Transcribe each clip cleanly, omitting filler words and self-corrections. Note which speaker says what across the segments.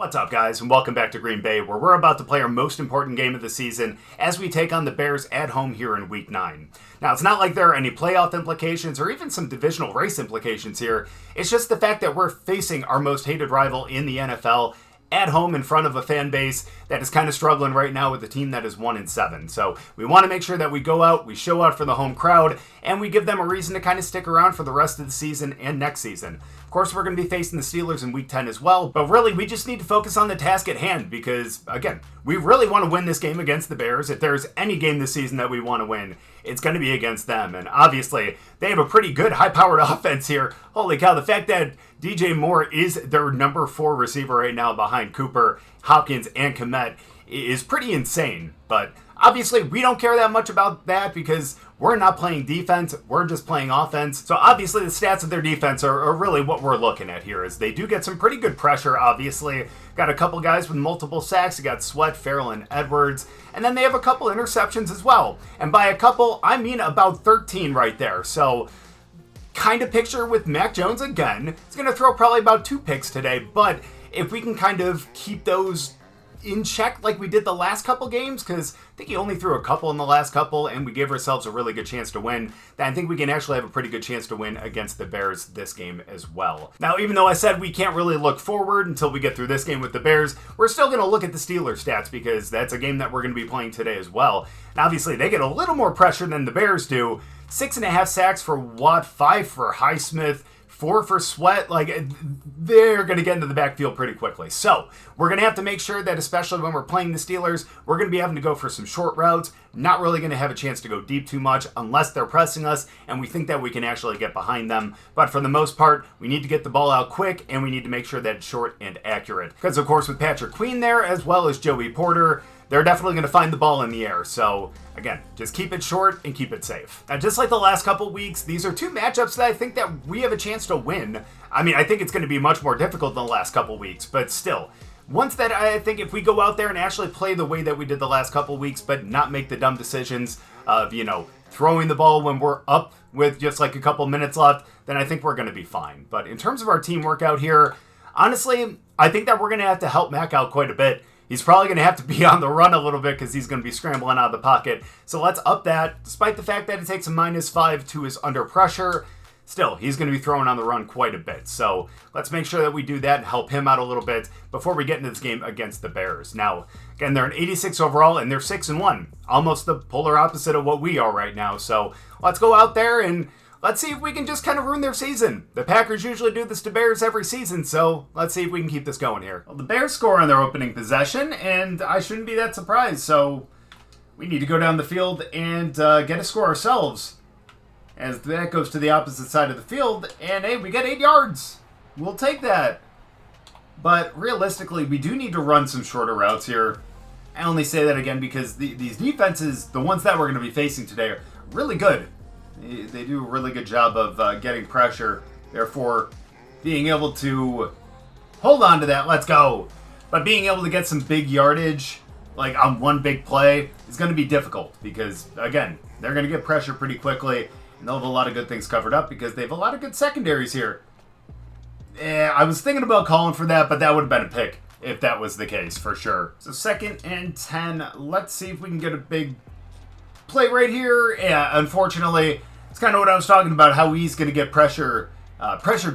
Speaker 1: What's up, guys, and welcome back to Green Bay, where we're about to play our most important game of the season as we take on the Bears at home here in Week 9. Now, it's not like there are any playoff implications or even some divisional race implications here. It's just the fact that we're facing our most hated rival in the NFL at home in front of a fan base that is kind of struggling right now with a team that is 1-7. So we want to make sure that we go out, we show out for the home crowd, and we give them a reason to kind of stick around for the rest of the season and next season. Of course, we're going to be facing the Steelers in Week 10 as well, but really we just need to focus on the task at hand because, again, we really want to win this game against the Bears. If there's any game this season that we want to win, it's going to be against them. And obviously, they have a pretty good high-powered offense here. Holy cow, the fact that DJ Moore is their number 4 receiver right now behind Cooper, Hopkins, and Kmet is pretty insane. But obviously, we don't care that much about that because we're not playing defense, we're just playing offense. So obviously, the stats of their defense are really what we're looking at here, as they do get some pretty good pressure, obviously. Got a couple guys with multiple sacks. You got Sweat, Farrell, and Edwards. And then they have a couple interceptions as well. And by a couple, I mean about 13 right there. So kind of picture with Mac Jones again. He's going to throw probably about 2 picks today, but if we can kind of keep those in check like we did the last couple games, because I think he only threw a couple in the last couple, and we gave ourselves a really good chance to win, then I think we can actually have a pretty good chance to win against the Bears this game as well. Now, even though I said we can't really look forward until we get through this game with the Bears, we're still going to look at the Steelers stats because that's a game that we're going to be playing today as well. And obviously, they get a little more pressure than the Bears do. 6.5 sacks for Watt, 5 for Highsmith, 4 for Sweat. Like, they're going to get into the backfield pretty quickly. So we're going to have to make sure that, especially when we're playing the Steelers, we're going to be having to go for some short routes, not really going to have a chance to go deep too much unless they're pressing us, and we think that we can actually get behind them. But for the most part, we need to get the ball out quick, and we need to make sure that it's short and accurate. Because, of course, with Patrick Queen there, as well as Joey Porter, they're definitely going to find the ball in the air. So, again, just keep it short and keep it safe. Now, just like the last couple weeks, these are 2 matchups that I think that we have a chance to win. I mean, I think it's going to be much more difficult than the last couple weeks, but still. Once that, I think if we go out there and actually play the way that we did the last couple weeks, but not make the dumb decisions of, throwing the ball when we're up with just like a couple minutes left, then I think we're going to be fine. But in terms of our teamwork out here, honestly, I think that we're going to have to help Mac out quite a bit. He's probably going to have to be on the run a little bit because he's going to be scrambling out of the pocket. So let's up that. Despite the fact that it takes a -5 to his under pressure, still, he's going to be throwing on the run quite a bit. So let's make sure that we do that and help him out a little bit before we get into this game against the Bears. Now, again, they're an 86 overall, and they're 6-1. Almost the polar opposite of what we are right now. So let's go out there and let's see if we can just kind of ruin their season. The Packers usually do this to Bears every season, so let's see if we can keep this going here. Well, the Bears score on their opening possession, and I shouldn't be that surprised, so we need to go down the field and get a score ourselves. As that goes to the opposite side of the field, and hey, we get 8 yards. We'll take that. But realistically, we do need to run some shorter routes here. I only say that again because these defenses, the ones that we're going to be facing today, are really good. They do a really good job of getting pressure, therefore being able to hold on to that, let's go. But being able to get some big yardage, like on one big play, is going to be difficult because, again, they're going to get pressure pretty quickly, and they'll have a lot of good things covered up because they have a lot of good secondaries here. I was thinking about calling for that, but that would have been a pick if that was the case, for sure. So 2nd and 10, let's see if we can get a big play right here. Yeah, unfortunately, it's kind of what I was talking about, how he's going to get pressured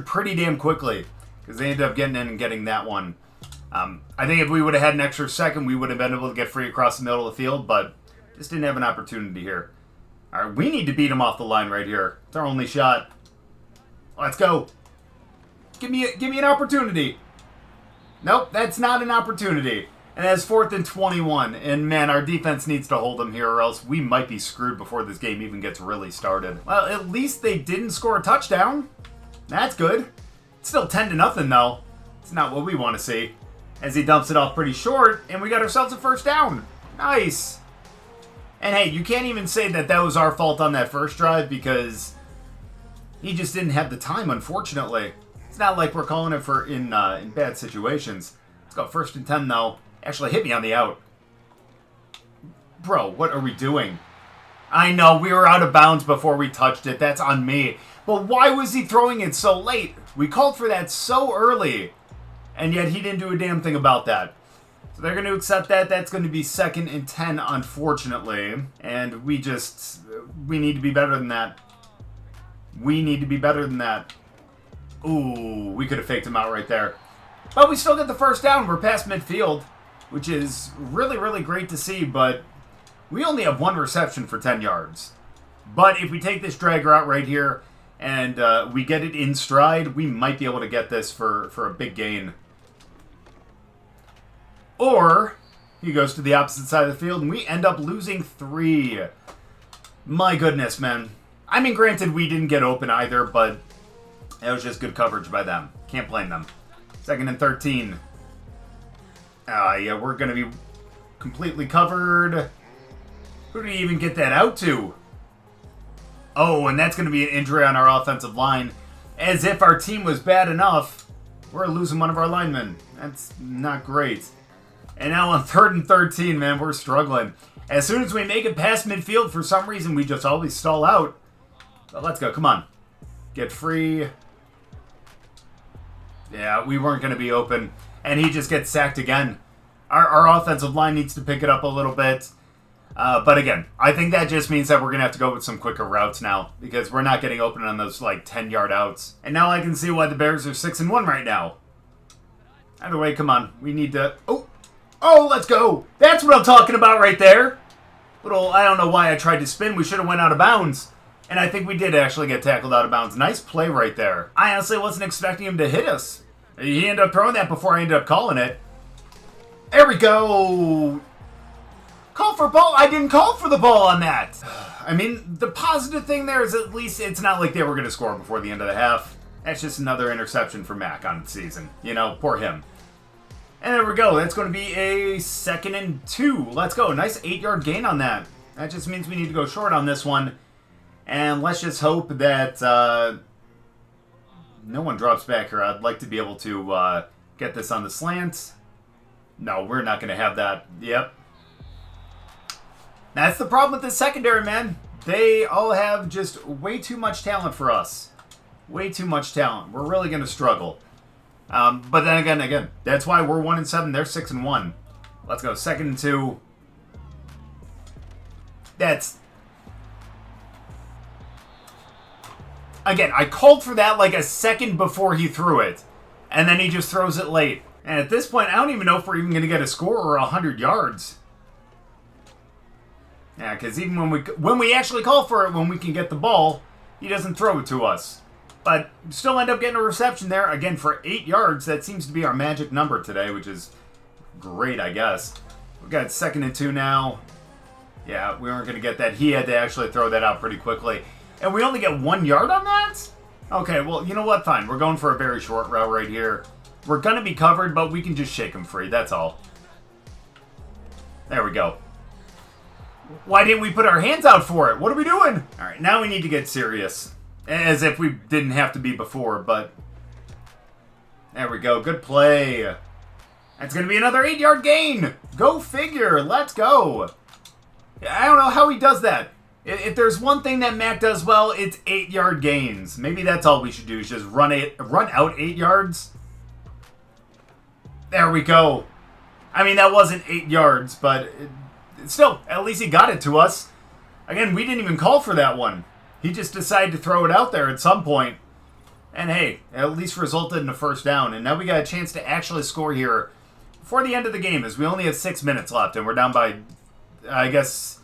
Speaker 1: pretty damn quickly because they ended up getting in and getting that one. I think if we would have had an extra second, we would have been able to get free across the middle of the field, but just didn't have an opportunity here. All right, we need to beat him off the line right here. It's our only shot. Let's go. Give me an opportunity. Nope, that's not an opportunity. And that's 4th and 21. And man, our defense needs to hold them here or else we might be screwed before this game even gets really started. Well, at least they didn't score a touchdown. That's good. It's still 10-0 though. It's not what we want to see. As he dumps it off pretty short, and we got ourselves a first down. Nice. And hey, you can't even say that was our fault on that first drive because he just didn't have the time, unfortunately. It's not like we're calling it for in bad situations. Let's go 1st and 10 though. Actually hit me on the out. Bro, what are we doing? I know, we were out of bounds before we touched it. That's on me. But why was he throwing it so late? We called for that so early. And yet he didn't do a damn thing about that. So they're going to accept that. That's going to be 2nd and 10, unfortunately. And we need to be better than that. We need to be better than that. Ooh, we could have faked him out right there. But we still get the first down. We're past midfield, which is really, really great to see. But we only have 1 reception for 10 yards. But if we take this drag route right here and we get it in stride, we might be able to get this for a big gain. Or he goes to the opposite side of the field and we end up losing 3. My goodness, man. I mean, granted, we didn't get open either, but it was just good coverage by them. Can't blame them. 2nd and 13. Yeah, we're going to be completely covered. Who did he even get that out to? Oh, and that's going to be an injury on our offensive line. As if our team was bad enough, we're losing one of our linemen. That's not great. And now on 3rd and 13, man, we're struggling. As soon as we make it past midfield, for some reason, we just always stall out. But let's go. Come on. Get free. Yeah, we weren't going to be open. And he just gets sacked again. Our offensive line needs to pick it up a little bit. But again, I think that just means that we're going to have to go with some quicker routes now. Because we're not getting open on those, like, 10-yard outs. And now I can see why the Bears are 6-1 right now. Either way, come on. We need to... Oh, let's go. That's what I'm talking about right there. I don't know why I tried to spin. We should have went out of bounds. And I think we did actually get tackled out of bounds. Nice play right there. I honestly wasn't expecting him to hit us. He ended up throwing that before I ended up calling it. There we go. Call for ball. I didn't call for the ball on that. I mean, the positive thing there is at least it's not like they were going to score before the end of the half. That's just another interception for Mac on the season. You know, poor him. And there we go. That's going to be a 2nd and 2. Let's go. Nice 8-yard gain on that. That just means we need to go short on this one. And let's just hope that no one drops back here. I'd like to be able to get this on the slant. No, we're not going to have that. Yep. That's the problem with this secondary, man. They all have just way too much talent for us. Way too much talent. We're really going to struggle. But then again, that's why we're 1-7. They're 6-1. Let's go. 2nd and 2. That's... Again, I called for that like a second before he threw it. And then he just throws it late. And at this point, I don't even know if we're even going to get a score or 100 yards. Yeah, because even when we actually call for it, when we can get the ball, he doesn't throw it to us. But still end up getting a reception there. Again, for 8 yards, that seems to be our magic number today, which is great, I guess. We've got 2nd and 2 now. Yeah, we weren't going to get that. He had to actually throw that out pretty quickly. And we only get 1 yard on that? Okay, well, you know what? Fine. We're going for a very short route right here. We're going to be covered, but we can just shake him free. That's all. There we go. Why didn't we put our hands out for it? What are we doing? All right, now we need to get serious. As if we didn't have to be before, but... There we go. Good play. That's going to be another 8-yard gain. Go figure. Let's go. I don't know how he does that. If there's one thing that Mac does well, it's 8-yard gains. Maybe that's all we should do is just run out 8 yards. There we go. I mean, that wasn't 8 yards, but still, at least he got it to us. Again, we didn't even call for that one. He just decided to throw it out there at some point. And hey, at least resulted in a first down. And now we got a chance to actually score here before the end of the game, as we only have 6 minutes left, and we're down by, I guess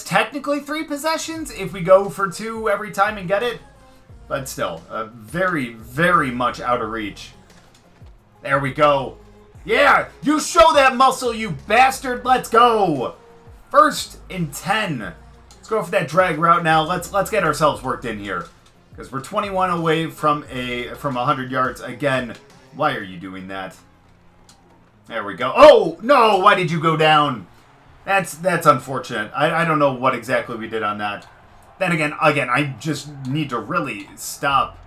Speaker 1: technically 3 possessions if we go for 2 every time and get it. But still, very, very much out of reach. There we go. Yeah, you show that muscle, you bastard. Let's go. 1st and 10. Let's go for that drag route now. Let's get ourselves worked in here, because we're 21 away from 100 yards again. Why are you doing that? There we go. Oh no! Why did you go down? That's unfortunate. I don't know what exactly we did on that. Then again, I just need to really stop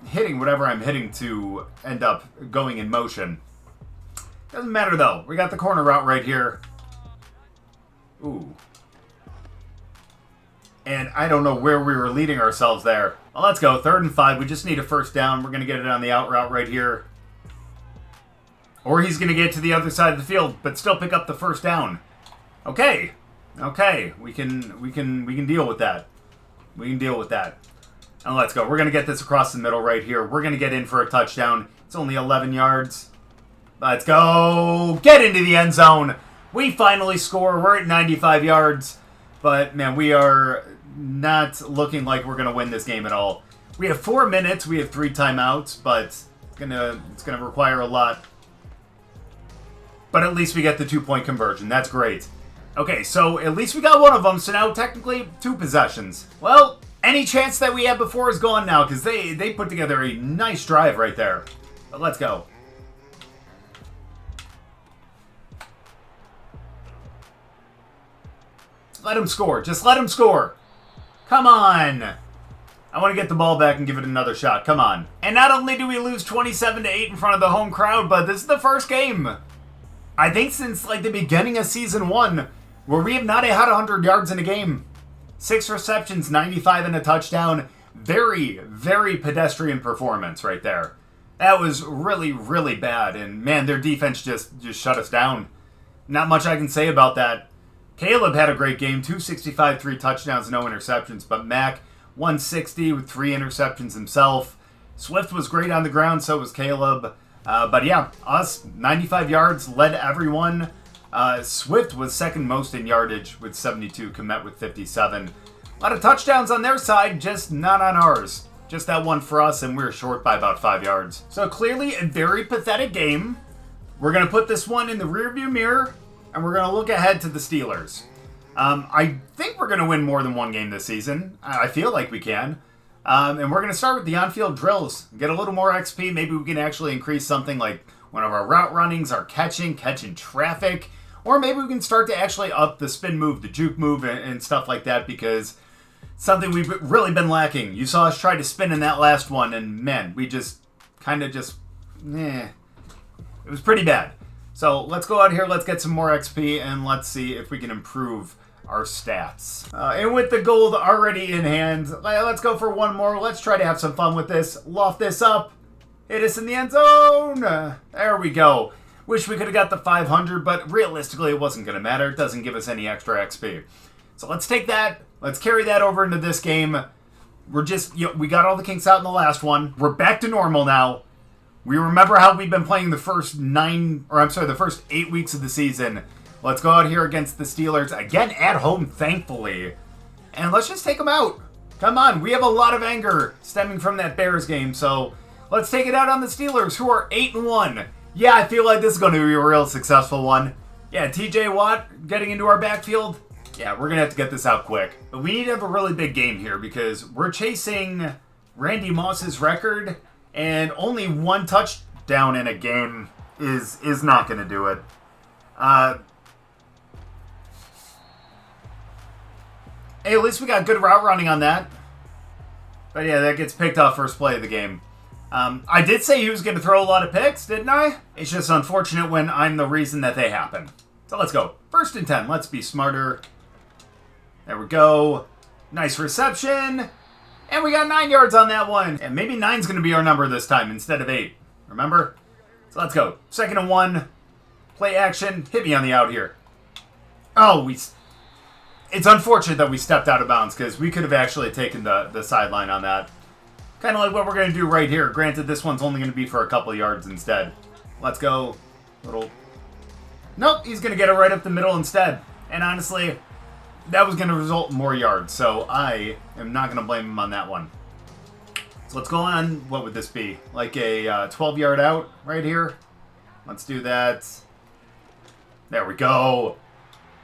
Speaker 1: hitting whatever I'm hitting to end up going in motion. Doesn't matter though. We got the corner route right here. Ooh. And I don't know where we were leading ourselves there. Well, let's go. 3rd and 5. We just need a first down. We're going to get it on the out route right here. Or he's going to get to the other side of the field, but still pick up the first down. Okay. Okay. We can deal with that. We can deal with that. And let's go. We're going to get this across the middle right here. We're going to get in for a touchdown. It's only 11 yards. Let's go. Get into the end zone. We finally score. We're at 95 yards. But, man, we are not looking like we're going to win this game at all. We have 4 minutes. We have 3 timeouts, but it's gonna require a lot. But at least we get the 2-point conversion. That's great. Okay, so at least we got one of them. So now technically 2 possessions. Well, any chance that we had before is gone now because they put together a nice drive right there. But let's go. Let him score. Just let him score. Come on. I want to get the ball back and give it another shot. Come on. And not only do we lose 27-8 in front of the home crowd, but this is the first game, I think, since like the beginning of Season 1, where we have not had 100 yards in a game. 6 receptions, 95 and a touchdown. Very, very pedestrian performance right there. That was really, really bad. And man, their defense just shut us down. Not much I can say about that. Caleb had a great game, 265, 3 touchdowns, no interceptions. But Mac, 160 with 3 interceptions himself. Swift was great on the ground, so was Caleb. But yeah, us, 95 yards, led everyone. Swift was second most in yardage with 72, Komet with 57. A lot of touchdowns on their side, just not on ours. Just that one for us, and we were short by about 5 yards. So clearly a very pathetic game. We're going to put this one in the rearview mirror, and we're going to look ahead to the Steelers. I think we're going to win more than one game this season. I feel like we can. And we're going to start with the on-field drills. Get a little more XP. Maybe we can actually increase something like one of our route runnings, our catching traffic. Or maybe we can start to actually up the spin move, the juke move, and stuff like that, because something we've really been lacking. You saw us try to spin in that last one, and man, we just it was pretty bad. So let's go out here, let's get some more XP, and let's see if we can improve our stats. And with the gold already in hand, let's go for one more. Let's try to have some fun with this. Loft this up. Hit us in the end zone. There we go. Wish we could have got the 500, but realistically it wasn't going to matter. It doesn't give us any extra XP. So let's take that. Let's carry that over into this game. We're just, we got all the kinks out in the last one. We're back to normal now. We remember how we've been playing the first the first 8 weeks of the season. Let's go out here against the Steelers, again at home, thankfully. And let's just take them out. Come on, we have a lot of anger stemming from that Bears game, so let's take it out on the Steelers, who are 8-1. Yeah, I feel like this is going to be a real successful one. Yeah, TJ Watt getting into our backfield. Yeah, we're going to have to get this out quick. But we need to have a really big game here because we're chasing Randy Moss's record, and only 1 touchdown in a game is not going to do it. Hey, at least we got good route running on that. But yeah, that gets picked off first play of the game. I did say he was going to throw a lot of picks, didn't I? It's just unfortunate when I'm the reason that they happen. So let's go. 1st and 10. Let's be smarter. There we go. Nice reception. And we got 9 yards on that one. And maybe 9's going to be our number this time instead of 8. Remember? So let's go. 2nd and 1. Play action. Hit me on the out here. Oh, it's unfortunate that we stepped out of bounds because we could have actually taken the sideline on that. Kind of like what we're going to do right here. Granted, this one's only going to be for a couple of yards instead. Let's go. Nope, he's going to get it right up the middle instead. And honestly, that was going to result in more yards. So I am not going to blame him on that one. So let's go on. What would this be? Like a 12-yard out right here? Let's do that. There we go.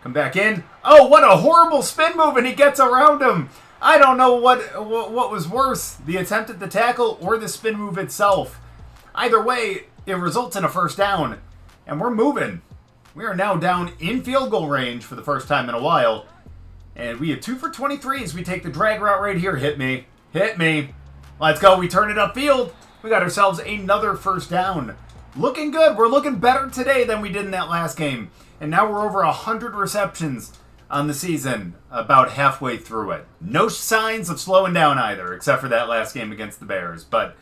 Speaker 1: Come back in. Oh, what a horrible spin move, and he gets around him. I don't know what was worse, the attempt at the tackle or the spin move itself. Either way, it results in a first down, and we're moving. We are now down in field goal range for the first time in a while, and we have 2 for 23 as we take the drag route right here. Hit me. Hit me. Let's go. We turn it upfield. We got ourselves another first down. Looking good. We're looking better today than we did in that last game. And now we're over 100 receptions. on the season about halfway through it. No signs of slowing down either, except for that last game against the Bears. But,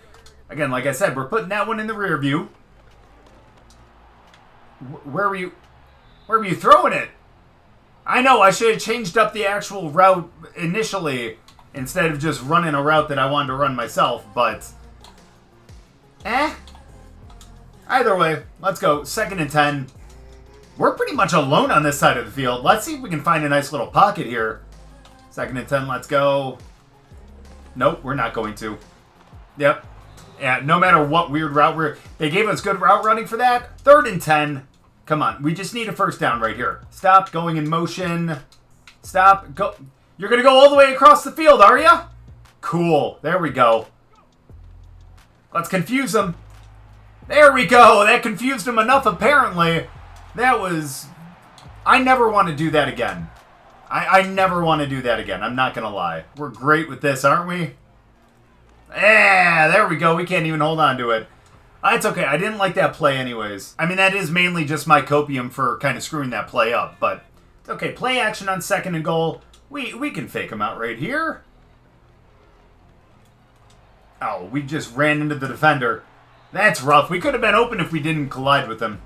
Speaker 1: again, like I said, we're putting that one in the rear view. Where were you throwing it? I know, I should have changed up the actual route initially instead of just running a route that I wanted to run myself, but... Either way, let's go. 2nd and 10. We're pretty much alone on this side of the field. Let's see if we can find a nice little pocket here. 2nd and 10, let's go. Nope, we're not going to. Yep. Yeah, no matter what weird route they gave us good route running for that. 3rd and 10. Come on, we just need a first down right here. Stop going in motion. Stop. Go. You're going to go all the way across the field, are you? Cool. There we go. Let's confuse them. There we go. That confused him enough, apparently. That was... I never want to do that again. I never want to do that again. I'm not going to lie. We're great with this, aren't we? Yeah, there we go. We can't even hold on to it. It's okay. I didn't like that play anyways. I mean, that is mainly just my copium for kind of screwing that play up. But it's okay. Play action on 2nd and goal. We can fake him out right here. Oh, we just ran into the defender. That's rough. We could have been open if we didn't collide with him.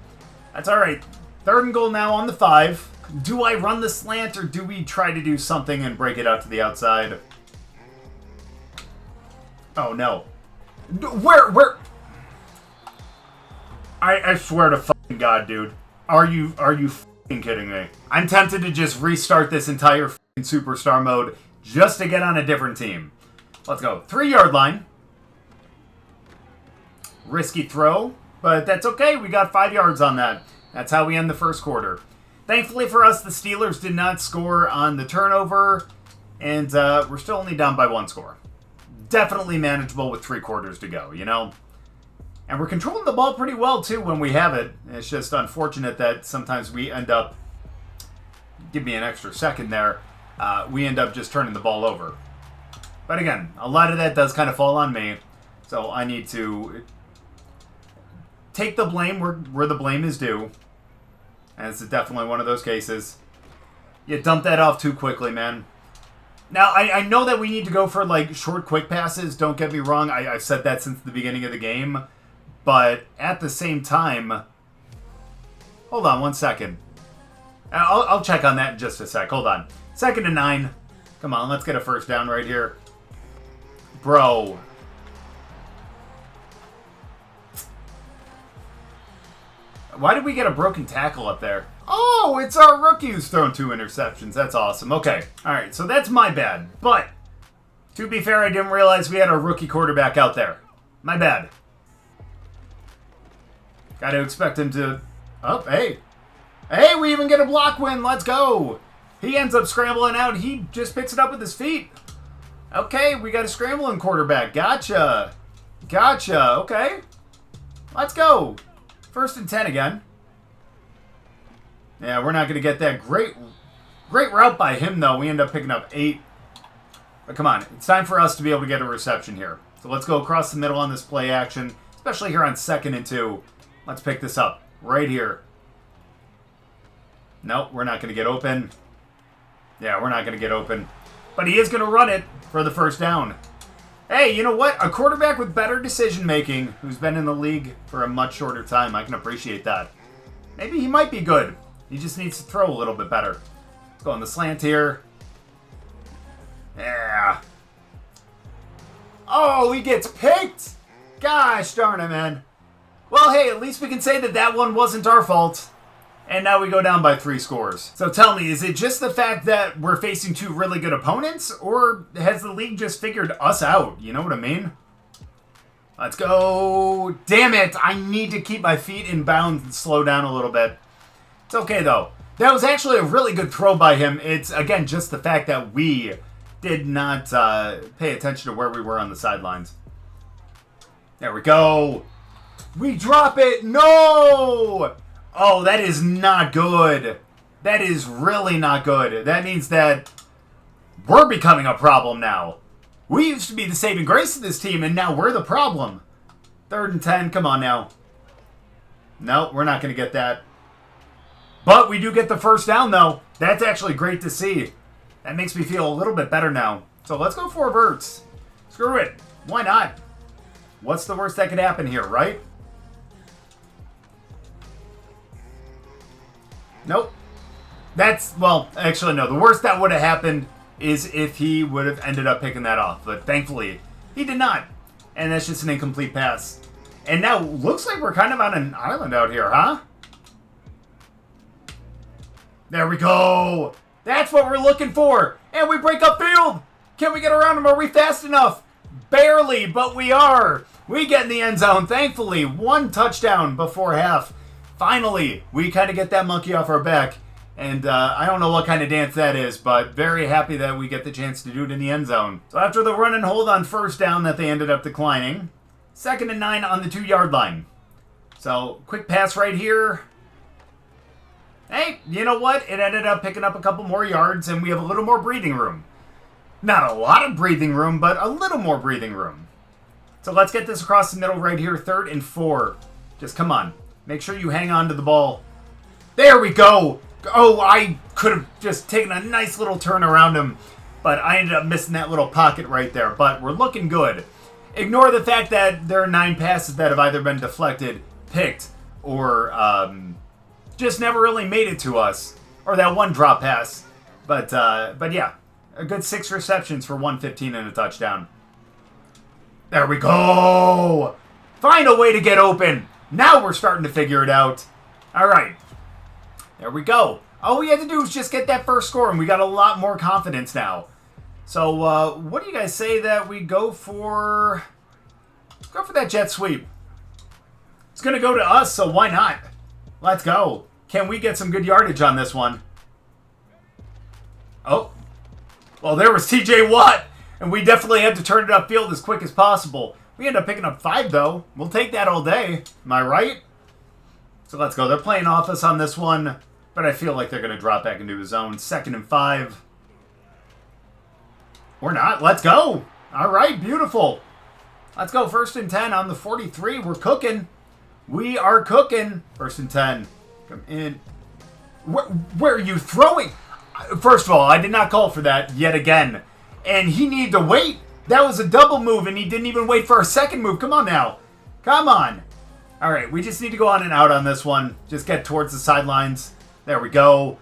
Speaker 1: That's all right. 3rd and goal now on the 5. Do I run the slant or do we try to do something and break it out to the outside? Oh, no. Where? I swear to fucking God, dude. Are you fucking kidding me? I'm tempted to just restart this entire fucking superstar mode just to get on a different team. Let's go. 3-yard line. Risky throw, but that's okay. We got 5 yards on that. That's how we end the first quarter. Thankfully for us, the Steelers did not score on the turnover, and we're still only down by 1 score. Definitely manageable with 3 quarters to go, you know? And we're controlling the ball pretty well, too, when we have it. It's just unfortunate that sometimes we end up... Give me an extra second there. We end up just turning the ball over. But again, a lot of that does kind of fall on me. So I need to take the blame where the blame is due. And it's definitely one of those cases. You dump that off too quickly, man. Now, I know that we need to go for, like, short, quick passes. Don't get me wrong. I've said that since the beginning of the game. But at the same time... Hold on 1 second. I'll check on that in just a sec. Hold on. 2nd and 9. Come on, let's get a first down right here. Bro. Why did we get a broken tackle up there? Oh, it's our rookie who's thrown 2 interceptions. That's awesome. Okay. All right, so that's my bad. But, to be fair, I didn't realize we had a rookie quarterback out there. My bad. Got to expect him to... Oh, hey. Hey, we even get a block win. Let's go. He ends up scrambling out. He just picks it up with his feet. Okay, we got a scrambling quarterback. Gotcha. Gotcha. Okay. Let's go. 1st and 10 again. Yeah, we're not going to get that great route by him, though. We end up picking up 8. But come on. It's time for us to be able to get a reception here. So let's go across the middle on this play action, especially here on 2nd and 2. Let's pick this up right here. Nope, we're not going to get open. Yeah, we're not going to get open. But he is going to run it for the first down. Hey, you know what? A quarterback with better decision-making who's been in the league for a much shorter time. I can appreciate that. Maybe he might be good. He just needs to throw a little bit better. Let's go on the slant here. Yeah. Oh, he gets picked! Gosh darn it, man. Well, hey, at least we can say that that one wasn't our fault. And now we go down by 3 scores. So tell me, is it just the fact that we're facing 2 really good opponents? Or has the league just figured us out? You know what I mean? Let's go. Damn it. I need to keep my feet in bounds and slow down a little bit. It's okay, though. That was actually a really good throw by him. It's, again, just the fact that we did not pay attention to where we were on the sidelines. There we go. We drop it. No! Oh, that is not good. That is really not good. That means that we're becoming a problem now. We used to be the saving grace of this team, and now we're the problem. 3rd and 10. Come on now. No, we're not going to get that. But we do get the first down, though. That's actually great to see. That makes me feel a little bit better now. So let's go for verts. Screw it. Why not? What's the worst that could happen here, right? Nope. Well, actually, no. The worst that would have happened is if he would have ended up picking that off. But thankfully, he did not. And that's just an incomplete pass. And now, looks like we're kind of on an island out here, huh? There we go. That's what we're looking for. And we break up field. Can we get around him? Are we fast enough? Barely, but we are. We get in the end zone, thankfully. 1 touchdown before half. Finally, we kind of get that monkey off our back. And I don't know what kind of dance that is, but very happy that we get the chance to do it in the end zone. So after the run and hold on first down that they ended up declining, 2nd and 9 on the 2-yard line. So quick pass right here. Hey, you know what? It ended up picking up a couple more yards, and we have a little more breathing room. Not a lot of breathing room, but a little more breathing room. So let's get this across the middle right here, 3rd and 4. Just come on. Make sure you hang on to the ball. There we go. Oh, I could have just taken a nice little turn around him, but I ended up missing that little pocket right there. But we're looking good. Ignore the fact that there are 9 passes that have either been deflected, picked, or just never really made it to us. Or that 1 drop pass. But yeah, a good 6 receptions for 115 and a touchdown. There we go. Find a way to get open. Now we're starting to figure it out. All right. There we go. All we had to do was just get that first score, and we got a lot more confidence now. So, what do you guys say that we go for... Go for that jet sweep. It's going to go to us, so why not? Let's go. Can we get some good yardage on this one? Oh. Well, there was TJ Watt, and we definitely had to turn it upfield as quick as possible. We ended up picking up 5, though. We'll take that all day. Am I right? So let's go. They're playing off us on this one, but I feel like they're going to drop back into his zone. 2nd and 5. Or not. Let's go. All right. Beautiful. Let's go. 1st and 10 on the 43. We're cooking. We are cooking. 1st and 10. Come in. Where are you throwing? First of all, I did not call for that yet again. And he needed to wait. That was a double move, and he didn't even wait for a second move. Come on now. Come on. All right, we just need to go on and out on this one. Just get towards the sidelines. There we go.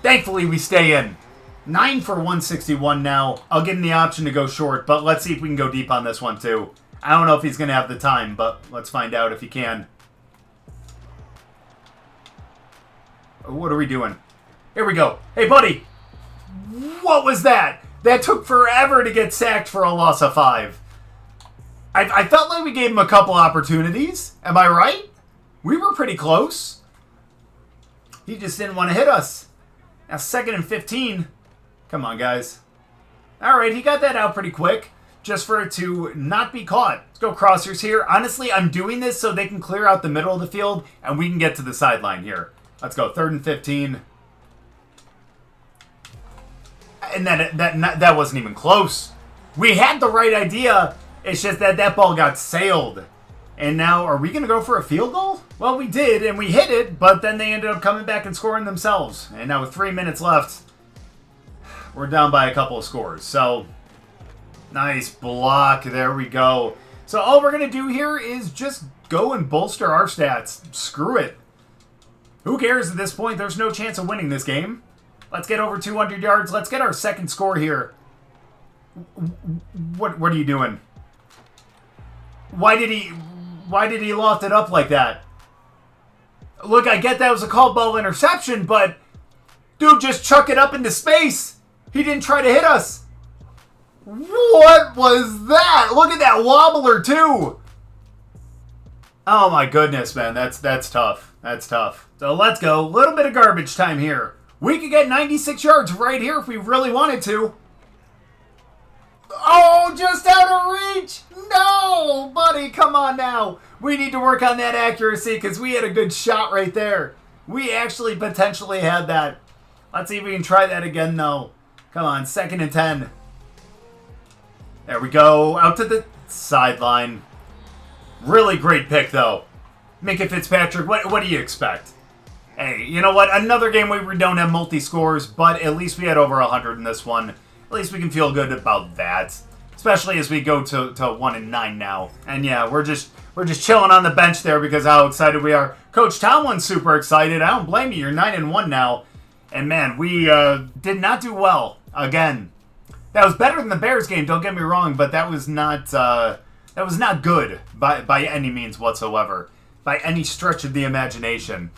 Speaker 1: Thankfully, we stay in. 9 for 161 now. I'll give him the option to go short, but let's see if we can go deep on this one, too. I don't know if he's going to have the time, but let's find out if he can. What are we doing? Here we go. Hey, buddy. What was that? That took forever to get sacked for a loss of 5. I felt like we gave him a couple opportunities. Am I right? We were pretty close. He just didn't want to hit us. Now 2nd and 15. Come on, guys. All right, he got that out pretty quick. Just for it to not be caught. Let's go crossers here. Honestly, I'm doing this so they can clear out the middle of the field and we can get to the sideline here. Let's go. 3rd and 15. And that wasn't even close. We had the right idea. It's just that that ball got sailed. And now, are we going to go for a field goal? Well, we did, and we hit it, but then they ended up coming back and scoring themselves. And now with 3 minutes left, we're down by a couple of scores. So, nice block. There we go. So all we're going to do here is just go and bolster our stats. Screw it. Who cares at this point? There's no chance of winning this game. Let's get over 200 yards. Let's get our second score here. What are you doing? Why did he loft it up like that? Look, I get that was a called ball interception, but dude, just chuck it up into space. He didn't try to hit us. What was that? Look at that wobbler too. Oh my goodness, man. That's tough. That's tough. So let's go. A little bit of garbage time here. We could get 96 yards right here if we really wanted to. Oh, just out of reach. No, buddy, come on now. We need to work on that accuracy because we had a good shot right there. We actually potentially had that. Let's see if we can try that again, though. Come on, 2nd and 10. There we go. Out to the sideline. Really great pick, though. Minka Fitzpatrick, what do you expect? Hey, you know what? Another game where we don't have multi-scores, but at least we had over 100 in this one. At least we can feel good about that. Especially as we go to 1-9 now. And yeah, we're just chilling on the bench there because how excited we are. Coach Tomlin's super excited. I don't blame you. You're 9-1 now. And man, we did not do well again. That was better than the Bears game, don't get me wrong, but that was not good by any means whatsoever. By any stretch of the imagination.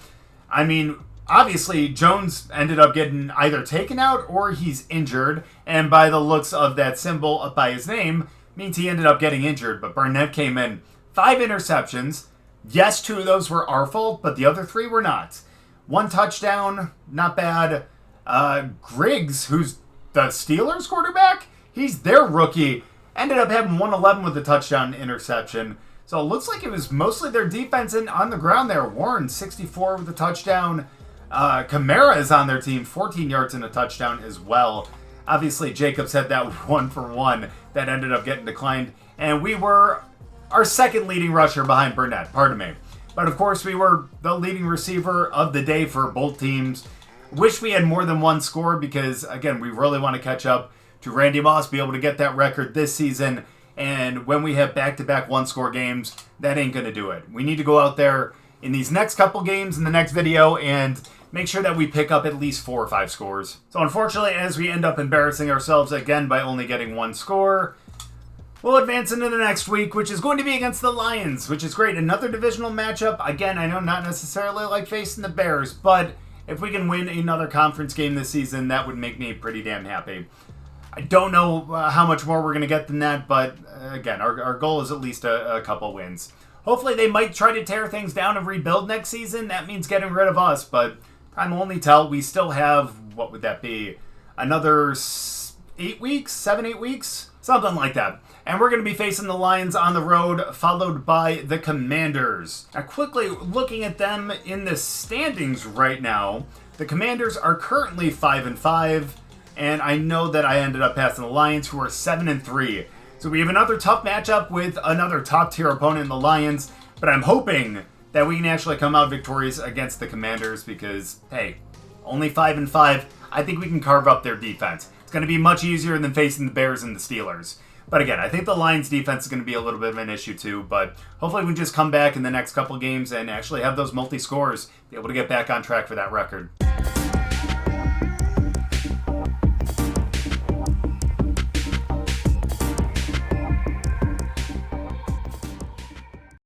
Speaker 1: I mean, obviously, Jones ended up getting either taken out or he's injured, and by the looks of that symbol up by his name, means he ended up getting injured. But Burnett came in, 5 interceptions. Yes, 2 of those were our fault, but the other 3 were not. 1 touchdown, not bad. Griggs, who's the Steelers quarterback, he's their rookie, ended up having 111 with a touchdown interception. So it looks like it was mostly their defense on the ground there. Warren, 64 with a touchdown. Kamara is on their team, 14 yards and a touchdown as well. Obviously, Jacobs had that 1-for-1 that ended up getting declined. And we were our second leading rusher behind Burnett, pardon me. But of course, we were the leading receiver of the day for both teams. Wish we had more than 1 score because, again, we really want to catch up to Randy Moss, be able to get that record this season. And when we have back-to-back 1-score games, that ain't going to do it. We need to go out there in these next couple games in the next video and make sure that we pick up at least 4 or 5 scores. So unfortunately, as we end up embarrassing ourselves again by only getting 1 score, we'll advance into the next week, which is going to be against the Lions, which is great. Another divisional matchup. Again, I know not necessarily like facing the Bears, but if we can win another conference game this season, that would make me pretty damn happy. I don't know how much more we're going to get than that, but again, our goal is at least a couple wins. Hopefully they might try to tear things down and rebuild next season. That means getting rid of us, but time will only tell. We still have, what would that be, another 8 weeks? 7-8 weeks? Something like that. And we're going to be facing the Lions on the road, followed by the Commanders. Now, quickly looking at them in the standings right now, the Commanders are currently 5-5. And I know that I ended up passing the Lions, who are 7-3. So we have another tough matchup with another top-tier opponent in the Lions. But I'm hoping that we can actually come out victorious against the Commanders because, hey, only 5-5. I think we can carve up their defense. It's going to be much easier than facing the Bears and the Steelers. But again, I think the Lions' defense is going to be a little bit of an issue too. But hopefully we can just come back in the next couple games and actually have those multi-scores, be able to get back on track for that record.